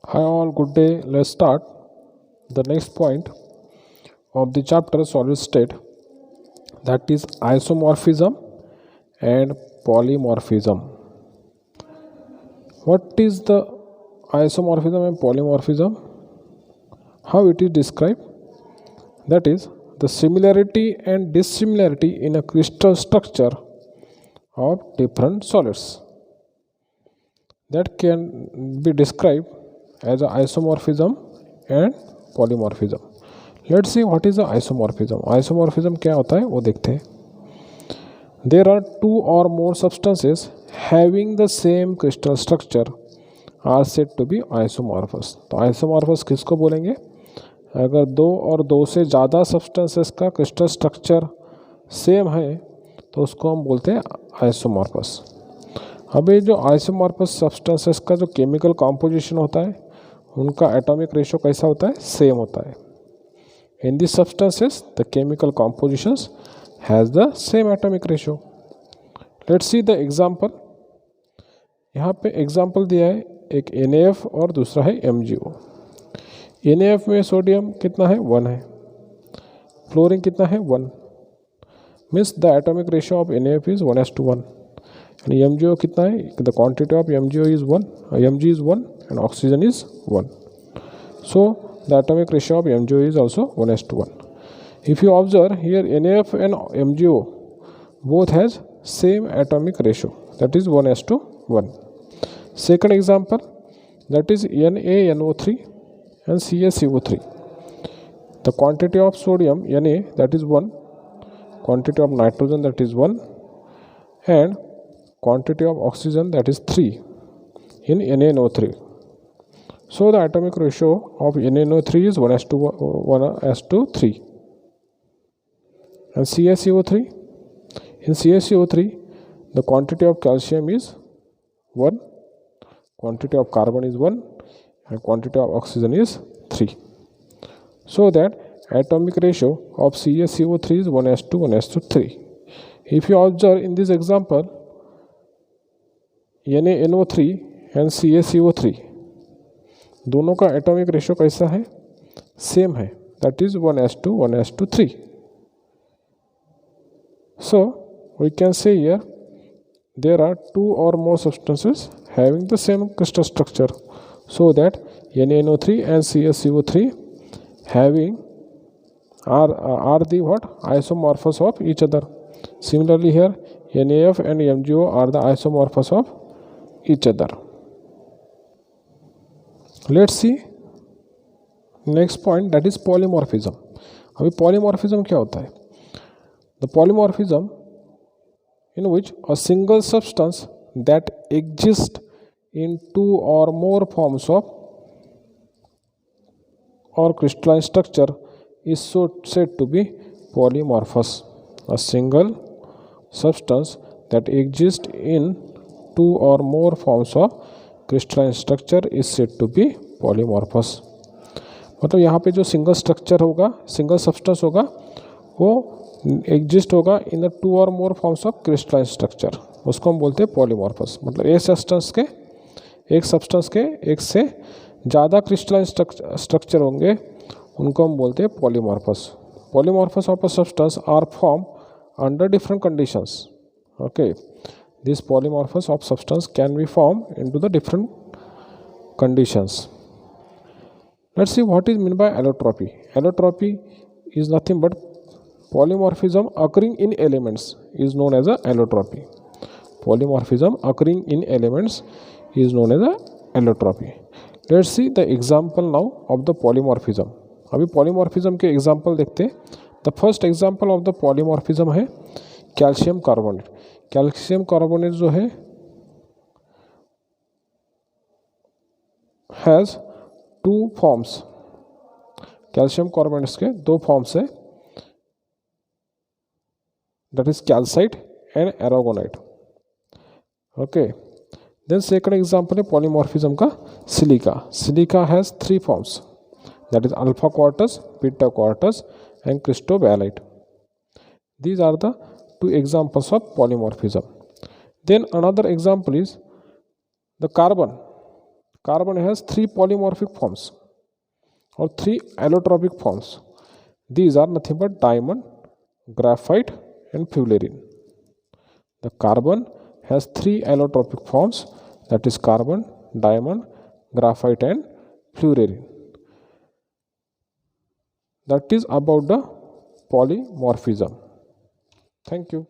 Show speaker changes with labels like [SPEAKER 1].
[SPEAKER 1] Hi all, good day. Let's start the next point of the chapter solid state, that is isomorphism and polymorphism. What is the isomorphism and polymorphism? How it is described? That is the similarity and dissimilarity in a crystal structure of different solids. That can be described as a isomorphism and polymorphism. Let's see what is the isomorphism. Isomorphism क्या होता है वो देखते हैं. There are two or more substances having the same crystal structure are said to be isomorphous. तो isomorphous किसको बोलेंगे? अगर दो और दो से ज़्यादा सब्सटेंसेस का क्रिस्टल स्ट्रक्चर सेम है तो उसको हम बोलते हैं आइसोमॉर्फस. अब ये जो आइसोमॉर्फस सब्सटेंसेस का जो केमिकल कॉम्पोजिशन होता है उनका एटॉमिक रेशो कैसा होता है? सेम होता है. In this substances the chemical compositions has the same atomic ratio. Let's see the example. यहाँ पे एग्जांपल दिया है, एक NaF और दूसरा है MgO. NaF में सोडियम कितना है? 1 है. फ्लोरीन कितना है? 1. Means the atomic ratio of NaF is 1:1. and MgO कितना है? the quantity of MgO is 1, Mg is 1 and oxygen is 1. So the atomic ratio of MgO is also 1:1. If you observe here, NaF and MgO both has same atomic ratio, that is 1:1. Second example, that is NaNO3 and CaCO3. The quantity of sodium Na, that is 1, quantity of nitrogen, that is 1, and quantity of oxygen, that is 3 in NaNO3. So the atomic ratio of NaNO3 is 1:3. And CaCO3, in CaCO3 the quantity of calcium is 1, quantity of carbon is 1, and quantity of oxygen is 3. So that atomic ratio of CaCO3 is 1:3. If you observe in this example, NaNO3 and CaCO3 दोनों का atomic ratio कैसा है? Same है, that is 1:3. So we can say here there are two or more substances having the same crystal structure, so that NaNO3 and CaCO3 having are the what? Isomorphous of each other. Similarly here NaF and MgO are the isomorphous of each other. Let's see next point, that is polymorphism. अभी polymorphism क्या होता है? The polymorphism in which a single substance that exists in two or more forms of or crystalline structure is so said to be polymorphous. A single substance that exists in two or more forms of crystalline structure is said to be polymorphous. मतलब यहाँ पे जो single structure होगा, single substance होगा, वो exist होगा in the two और मोर forms of crystalline structure, उसको हम बोलते हैं पॉलीमॉर्फस. मतलब एक सब्सटेंस के एक से ज़्यादा क्रिस्टलाइन स्ट्रक्चर होंगे, उनको हम बोलते हैं polymorphous. Polymorphous of a substance are form under different conditions. Okay, this polymorphous of substance can be formed into the different conditions. Let's see what is meant by allotropy. Allotropy is nothing but polymorphism occurring in elements is known as a allotropy. Polymorphism occurring in elements is known as a allotropy. Let's see the example now of the polymorphism. अभी polymorphism के example देखते हैं. The first example of the polymorphism है calcium carbonate. Calcium carbonate जो है has two forms. Calcium carbonates के दो forms है, that is calcite and aragonite. Okay, then second example है पॉलीमॉर्फिज्म का silica. Silica has 3 forms, that is alpha quartz, beta quartz and cristobalite. These are the 2 examples of polymorphism. Then another example is the carbon. Carbon has 3 polymorphic forms or 3 allotropic forms. These are nothing but diamond, graphite and fullerene. The carbon has 3 allotropic forms, that is carbon, diamond, graphite and fullerene. That is about the polymorphism. Thank you.